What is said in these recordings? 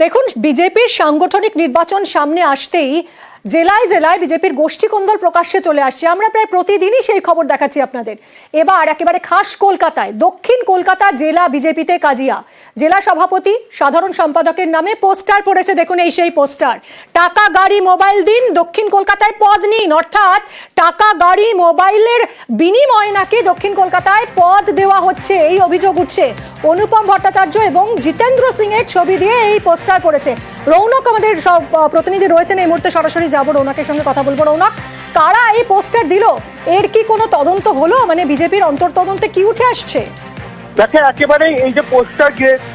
দেখুন, বিজেপির সাংগঠনিক নির্বাচন সামনে আসতেই জেলায় জেলায় বিজেপির গোষ্ঠী কোন্দল প্রকাশ্যে চলে আসছে। আমরা প্রায় প্রতিদিনই সেই খবর দেখাচ্ছি আপনাদের। এবার একেবারে খাস কলকাতায়, দক্ষিণ কলকাতা জেলা বিজেপিতে কাজিয়া। জেলা সভাপতি, সাধারণ সম্পাদকের নামে পোস্টার পড়েছে। দেখুন, এই সেই পোস্টার। টাকা, গাড়ি, মোবাইল দিন, দক্ষিণ কলকাতায় পদ নিন। অর্থাৎ টাকা, গাড়ি, মোবাইলের বিনিময়ে নাকি দক্ষিণ কলকাতায় পদ দেওয়া হচ্ছে, এই অভিযোগ উঠছে। অনুপম ভট্টাচার্য এবং জিতেন্দ্র সিং এর ছবি দিয়ে এই পোস্টার পড়েছে। রৌনক আমাদের সব প্রতিনিধি রয়েছেন এই মুহূর্তে, সরাসরি যাবো রৌনকের সঙ্গে কথা বলবো। রৌনক, কারা এই পোস্টার দিল? এর কি কোনো তদন্ত হলো? মানে বিজেপির অন্তর্তদন্তে কি উঠে আসছে? দেখে একেবারে এই যে পোস্টার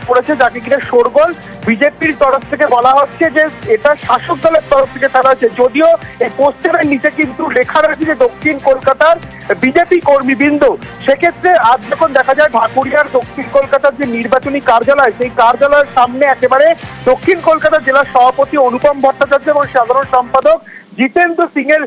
করেছে, যাকে কিনা শোরগোল, বিজেপির তরফ থেকে বলা হচ্ছে যে এটা শাসক দলের তরফ থেকে করা হচ্ছে। যদিও এই পোস্টারের নিচে কিন্তু লেখা রয়েছে যে দক্ষিণ কলকাতার বিজেপি কর্মীবৃন্দ। সেক্ষেত্রে আজ যখন দেখা যায় ঢাকুরিয়ার দক্ষিণ কলকাতার যে নির্বাচনী কার্যালয়, সেই কার্যালয়ের সামনে একেবারে দক্ষিণ কলকাতা জেলার সভাপতি অনুপম ভট্টাচার্য এবং সাধারণ সম্পাদক জিতেন্দ্র সিং এর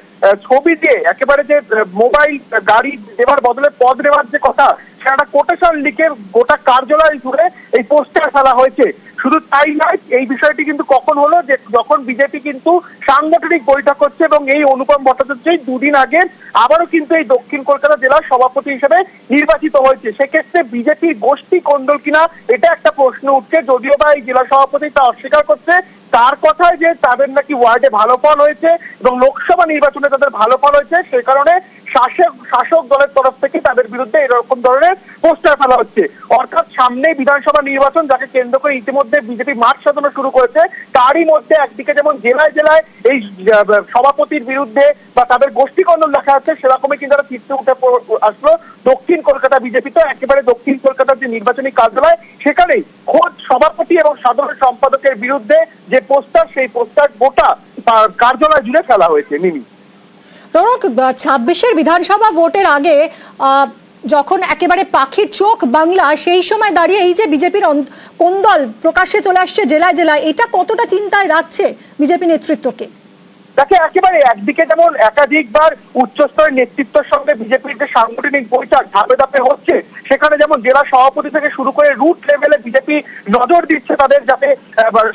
ছবি দিয়ে একেবারে যে মোবাইল, গাড়ি দেওয়ার বদলে পদ নেওয়ার যে কথা, সেটা কোটেশন লিখে গোটা কার্যালয় জুড়ে এই পোস্টার ফেলা হয়েছে। শুধু তাই নয়, এই বিষয়টি কিন্তু কখন হলো, যে যখন বিজেপি কিন্তু সাংগঠনিক বৈঠক হচ্ছে এবং এই অনুপম ভট্টাচার্য দুদিন আগে আবারও কিন্তু এই দক্ষিণ কলকাতা জেলার সভাপতি হিসেবে নির্বাচিত হয়েছে। সেক্ষেত্রে বিজেপির গোষ্ঠী কোন্দল কিনা এটা একটা প্রশ্ন উঠছে। যদিও বা এই জেলা সভাপতি তা অস্বীকার করছে। তার কথায় যে তাদের নাকি ওয়ার্ডে ভালো ফল হয়েছে এবং লোকসভা নির্বাচনে তাদের ভালো ফল হয়েছে, সে কারণে শাসক দলের তরফ থেকে তাদের বিরুদ্ধে এরকম ধরনের পোস্টার ফেলা হচ্ছে। অর্থাৎ সামনে বিধানসভা নির্বাচন, যাকে কেন্দ্র করে ইতিমধ্যে বিজেপি মাঠ সাজানো শুরু করেছে। তারই মধ্যে একদিকে যেমন জেলায় জেলায় এই সভাপতির বিরুদ্ধে বা তাদের গোষ্ঠী কন্দল দেখা যাচ্ছে, সেরকমই কিন্তু তারা চিত্রে উঠে আসলো দক্ষিণ কলকাতা বিজেপি। তো একেবারে দক্ষিণ কলকাতার যে নির্বাচনী কার্যালয়, সেখানেই খোদ সভাপতি এবং সাধারণ সম্পাদকের বিরুদ্ধে যে পোস্টার, সেই পোস্টার গোটা কার্যালয় জুড়ে ফেলা হয়েছে। মিমি, 26-এর বিধানসভা ভোটের আগে যখন একেবারে পাখির চোখ বাংলা, সেই সময় দাঁড়িয়ে এই যে বিজেপির কোন্দল প্রকাশ্যে চলে আসছে জেলায় জেলায়, এটা কতটা চিন্তায় রাখছে বিজেপি নেতৃত্বকে? তাকে একেবারে একদিকে যেমন একাধিকবার উচ্চস্তরের নেতৃত্বের সঙ্গে বিজেপির যে সাংগঠনিক বৈঠক ধাপে ধাপে হচ্ছে, সেখানে যেমন জেলা সভাপতি থেকে শুরু করে রুট লেভেলে বিজেপি নজর দিচ্ছে তাদের যাতে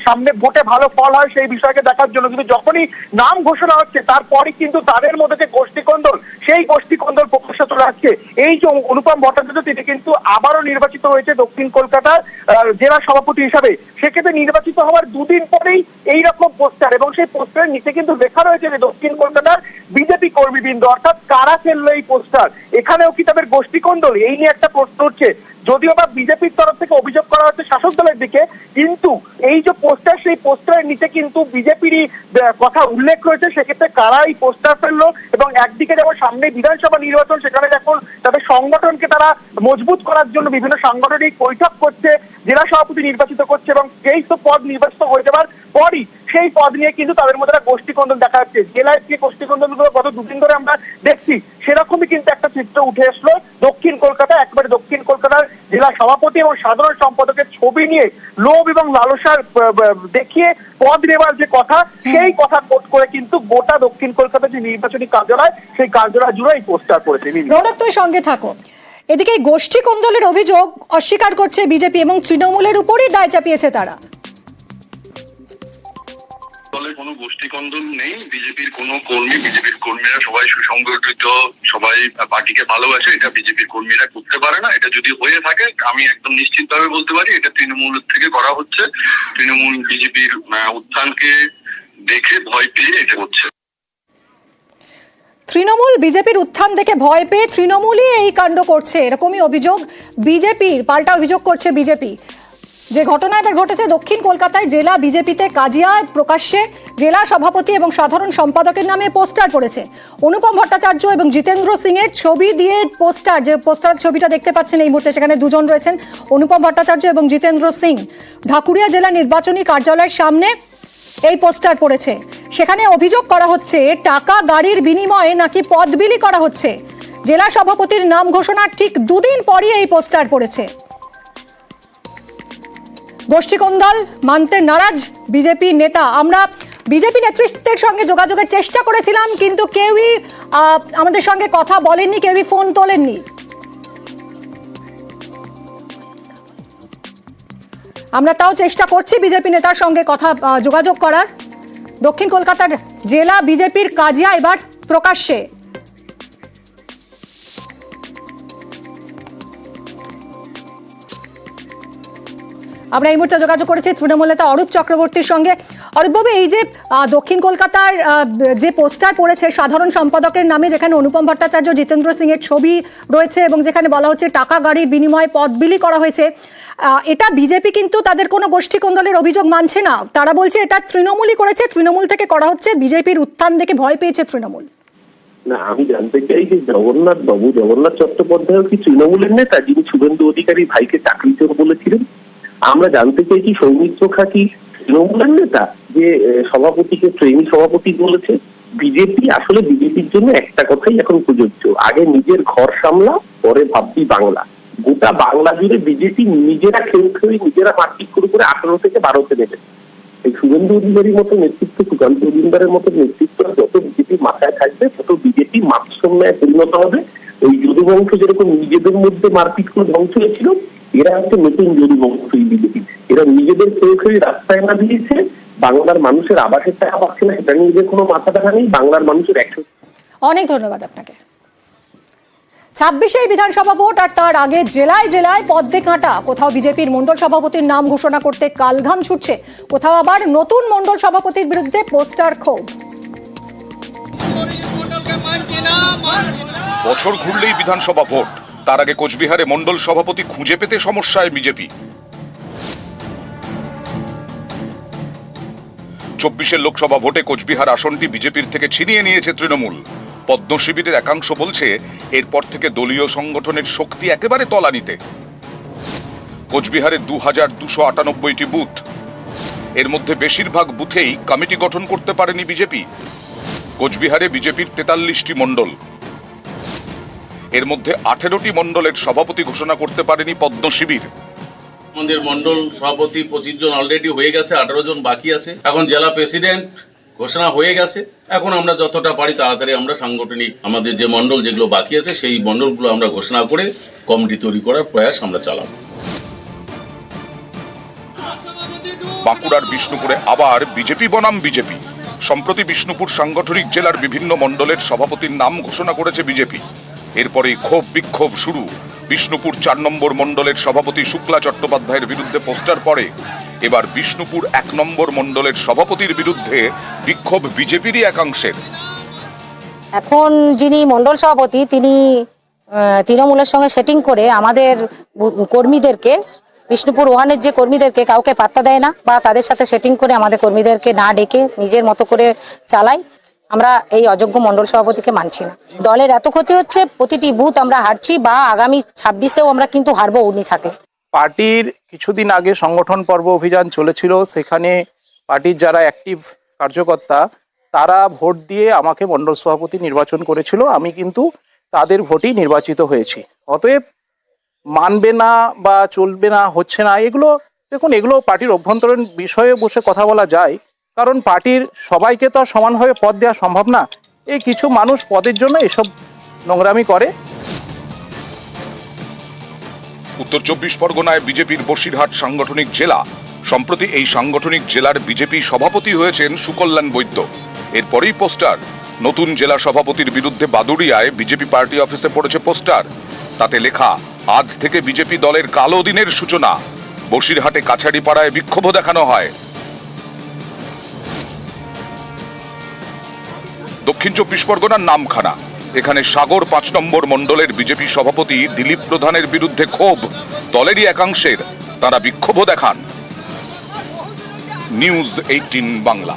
সামনে ভোটে ভালো ফল হয় সেই বিষয়কে দেখার জন্য। কিন্তু যখনই নাম ঘোষণা হচ্ছে, তারপরই কিন্তু তাদের মধ্যে যে গোষ্ঠী কোন্দল, সেই গোষ্ঠী কোন্দল প্রকাশ্যে চলে আসছে। এই যে অনুপম ভট্টাচার্য, তিনি কিন্তু আবারও নির্বাচিত হয়েছে দক্ষিণ কলকাতার জেলা সভাপতি হিসাবে। সেক্ষেত্রে নির্বাচিত হওয়ার দুদিন পরেই এইরকম পোস্টার, এবং সেই পোস্টারের নিচে কিন্তু লেখা রয়েছে যে দক্ষিণ কলকাতার বিজেপি কর্মীবৃন্দ। অর্থাৎ কারা ফেললো এই পোস্টার? এখানেও কি তাদের গোষ্ঠী কোন্দল? এই নিয়ে একটা প্রশ্ন উঠছে। যদিও বা বিজেপির তরফ থেকে অভিযোগ করা হচ্ছে শাসক দলের দিকে, কিন্তু এই যে পোস্টার, সেই পোস্টারের নিচে কিন্তু বিজেপিরই কথা উল্লেখ রয়েছে। সেক্ষেত্রে কারা এই পোস্টার ফেললো? এবং একদিকে যেমন সামনে বিধানসভা নির্বাচন, সেখানে এখন তাদের সংগঠনকে তারা মজবুত করার জন্য বিভিন্ন সাংগঠনিক বৈঠক করছে, জেলা সভাপতি নির্বাচিত করছে, এবং সেই তো পদ নির্বাচিত হয়ে যাবার পরই সেই পদ নিয়ে কিন্তু তাদের মধ্যে একটা গোষ্ঠী কোন্দল দেখা যাচ্ছে। জেলায় যে গোষ্ঠী কোন্দলগুলো গত দুদিন ধরে আমরা দেখছি, সেরকমই কিন্তু একটা চিত্র উঠে আসলো দক্ষিণ কলকাতা। একবারে দক্ষিণ কলকাতার জেলা সভাপতি এবং সাধারণ সম্পাদকের ছবি নিয়ে লোভ এবং লালসার দেখিয়ে পদ নেওয়ার যে কথা, সেই কথা কোট করে কিন্তু গোটা দক্ষিণ কলকাতার যে নির্বাচনী কার্যালয়, সেই কার্যালয় জুড়ে এই পোস্টার করেছে। রৌনক, তুমি সঙ্গে থাকো। এদিকে গোষ্ঠী কোন্দলের অভিযোগ অস্বীকার করছে বিজেপি এবং তৃণমূলের উপরই দায় চাপিয়েছে তারা। দলে কোনো গোষ্ঠী কন্দল নেই। বিজেপির কোনো কর্মী, বিজেপির কর্মীরা সবাই সুসংগঠিত, সবাই পার্টিকে ভালোবাসে। এটা বিজেপির কর্মীরা করতে পারে না। এটা যদি হয়ে থাকে, আমি একদম নিশ্চিতভাবে বলতে পারি এটা তৃণমূল থেকে করা হচ্ছে। তৃণমূল বিজেপির উত্থানকে দেখে ভয় পেয়ে এটা হচ্ছে। তৃণমূল বিজেপির উত্থান দেখে ভয় পেয়ে তৃণমূলই এই কাণ্ড করছে, এরকমই অভিযোগ বিজেপির। পাল্টা অভিযোগ করছে বিজেপি। যে ঘটনা এবার ঘটেছে দক্ষিণ কলকাতায় জেলা বিজেপিতে কাজিয়া, প্রকাশ্যে জেলা সভাপতি এবং সাধারণ সম্পাদকের নামে পোস্টার পড়েছে। অনুপম ভট্টাচার্য এবং জিতেন্দ্র সিং এর ছবি দিয়ে পোস্টার, যে পোস্টার ছবিটা দেখতে পাচ্ছেন এই মুহূর্তে, সেখানে দুজন রয়েছেন, অনুপম ভট্টাচার্য এবং জিতেন্দ্র সিং। ঢাকুরিয়া জেলা নির্বাচনী কার্যালয়ের সামনে এই পোস্টার পড়েছে। সেখানে অভিযোগ করা হচ্ছে টাকা, গাড়ির বিনিময়ে নাকি পদ বিলি করা হচ্ছে। জেলা সভাপতির নাম ঘোষণার ঠিক দুদিন পরই এই পোস্টার পড়েছে। গোষ্ঠী কোন্দল মানতে নারাজ বিজেপি নেতা। আমরা বিজেপি নেতৃত্বের সঙ্গে যোগাযোগের চেষ্টা করেছিলাম, কিন্তু কেউই আমাদের সঙ্গে কথা বলেননি, কেউই ফোন তোলেননি। আমরা তাও চেষ্টা করছি বিজেপি নেতার সঙ্গে কথা যোগাযোগ করার। দক্ষিণ কলকাতার জেলা বিজেপির কাজিয়া এবার প্রকাশ্যে। আমরা এই মুহূর্তে যোগাযোগ করেছি তৃণমূল নেতা অরূপ চক্রবর্তীর সঙ্গে। অরূপবাবু, এই যে দক্ষিণ কলকাতার যে পোস্টার পড়েছে সাধারণ সম্পাদকের নামে, যেখানে অনুপম ভট্টাচার্য, জিতেন্দ্র সিং এর ছবি রয়েছে এবং যেখানে বলা হচ্ছে টাকা গাড়ির বিনিময়ে পদ বিলি করা হয়েছে, এটা বিজেপি কিন্তু তাদের কোনো গোষ্ঠী কোন্দলের অভিযোগ মানছে না। তারা বলছে এটা তৃণমূলই করেছে, তৃণমূল থেকে করা হচ্ছে, বিজেপির উত্থান দেখে ভয় পেয়েছে তৃণমূল। না, আমি জানতে চাই যে জগন্নাথ চট্টোপাধ্যায় কি তৃণমূলের নেতা, যিনি শুভেন্দু অধিকারী ভাইকে চাকরি চোর বলেছিলেন? আমরা জানতে চাইছি সৌমিত্র খা কি তৃণমূলের নেতা, যে সভাপতিকে ট্রেনি সভাপতি বলেছে? বিজেপির জন্য একটা কথাই এখন প্রযোজ্য, আগে নিজের ঘর সামলা, পরে ভাববি বাংলা। গোটা বাংলা জুড়ে বিজেপি নিজেরা খেয়ে নিজেরা মারপিট করে 18 থেকে 12তে নেবে। এই শুভেন্দু অধিকারীর মতো নেতৃত্ব, সুকান্ত মজুমদারের মতো নেতৃত্ব যত বিজেপি মাথায় থাকবে, তত বিজেপি মাতৃসম্যায় পরিণত হবে। ওই যদুবংশ যেরকম নিজেদের মধ্যে মারপিট করে ধ্বংস হয়েছিল, এরা হচ্ছে নতুন যদুবংশ। বিজেপি এরা নিজেদের খেয়ে রাস্তায় না দিয়েছে, বাংলার মানুষের আবাসের টাকা পাচ্ছে না, এটা নিয়ে কোনো মাথা ব্যথা নেই। বাংলার মানুষের 100। অনেক ধন্যবাদ আপনাকে। 26 বিধানসভা ভোট আর তার আগে জেলায় জেলায় পদ্মে কাঁটা। কোথাও বিজেপির মণ্ডল সভাপতির নাম ঘোষণা করতে কালঘাম ছুটছে, কোথাও আবার নতুন মণ্ডল সভাপতির বিরুদ্ধে পোস্টার ক্ষোভ। বছর ঘুরলেই বিধানসভা ভোট, তার আগে কোচবিহারে মণ্ডল সভাপতি খুঁজে পেতে সমস্যায় বিজেপি। 24 লোকসভা ভোটে কোচবিহার আসনটি বিজেপির থেকে ছিনিয়ে নিয়েছে তৃণমূল। পদ্ম শিবিরের একাংশ বলছে এরপর থেকে দলীয় সংগঠনের শক্তি একেবারে তলানিতে। কোচবিহারে 2298টি বুথ, এর মধ্যে বেশিরভাগ বুথেই কমিটি গঠন করতে পারেনি বিজেপি। কোচবিহারে বিজেপির 43টি মণ্ডল, এর মধ্যে 18টি মণ্ডলের সভাপতি ঘোষণা করতে পারেনি পদ্ম শিবির। আমাদের মন্ডল সভাপতি 25 জন অলরেডি হয়ে গেছে, 18 জন বাকি আছে। এখন জেলা প্রেসিডেন্ট ঘোষণা হয়ে গেছে। এখন আমরা যতটা পারি তাড়াতাড়ি আমরা সাংগঠনিক আমাদের যে মন্ডল যেগুলো বাকি আছে সেই মন্ডলগুলো আমরা ঘোষণা করে কমিটি তৈরি করার প্রয়াস আমরা চালাবো। বাঁকুড়ার বিষ্ণুপুরে আবার বিজেপি বনাম বিজেপি। সম্প্রতি বিষ্ণুপুর সাংগঠনিক জেলার বিভিন্ন মণ্ডলের সভাপতির নাম ঘোষণা করেছে বিজেপি। এরপরে ক্ষোভ বিক্ষোভ শুরু। বিষ্ণুপুর 4 নম্বর মণ্ডলের সভাপতি শুক্লা চট্টোপাধ্যায়ের বিরুদ্ধে পোস্টার পড়ে। এবার বিষ্ণুপুর 1 নম্বর মণ্ডলের সভাপতির বিরুদ্ধে বিক্ষোভ বিজেপিরই একাংশের। এখন যিনি মণ্ডল সভাপতি তিনি তৃণমূলের সঙ্গে সেটিং করে আমাদের কর্মীদেরকে, বিষ্ণুপুর 1-এর যে কর্মীদেরকে কাউকে পাত্তা দেয় না, বা তাদের সাথে সেটিং করে আমাদের কর্মীদেরকে না ডেকে নিজের মতো করে চালায়। আমরা এই অযোগ্য মণ্ডল সভাপতিকে মানছি না। দলের এত ক্ষতি হচ্ছে, প্রতিটি বুথ আমরা হারছি, বা আগামী 26-এও আমরা কিন্তু হারবো উনি থাকে। পার্টির কিছুদিন আগে সংগঠন পর্ব অভিযান চলেছিল, সেখানে পার্টির যারা অ্যাক্টিভ কার্যকর্তা তারা ভোট দিয়ে আমাকে মণ্ডল সভাপতি নির্বাচন করেছিল। আমি কিন্তু তাদের ভোটেই নির্বাচিত হয়েছি। অতএব মানবে না বা চলবে না, হচ্ছে না, এগুলো দেখুন, এগুলো পার্টির অভ্যন্তরীণ বিষয়ে বসে কথা বলা যায়, কারণ পার্টির সবাইকে তো সমানভাবে পদ দেওয়া সম্ভব না। এই কিছু মানুষ পদের জন্য এসব নোংরামি করে। উত্তর 24 পরগনায় বিজেপির বসিরহাট সাংগঠনিক জেলা। সম্প্রতি এই সাংগঠনিক জেলার বিজেপি সভাপতি হয়েছেন সুকল্যাণ বৈদ্য। এরপরেই পোস্টার। নতুন জেলা সভাপতির বিরুদ্ধে বাদুড়িয়ায় বিজেপি পার্টি অফিসে পড়েছে পোস্টার। তাতে লেখা, আজ থেকে বিজেপি দলের কালো দিনের সূচনা। বসিরহাটে কাছাড়িপাড়ায় বিক্ষোভ দেখানো হয়। দক্ষিণ 24 পরগনার নামখানা, এখানে সাগর 5 নম্বর মণ্ডলের বিজেপি সভাপতি দিলীপ প্রধানের বিরুদ্ধে ক্ষোভ দলেরই একাংশের, তারা বিক্ষোভ দেখান। নিউজ 18 বাংলা।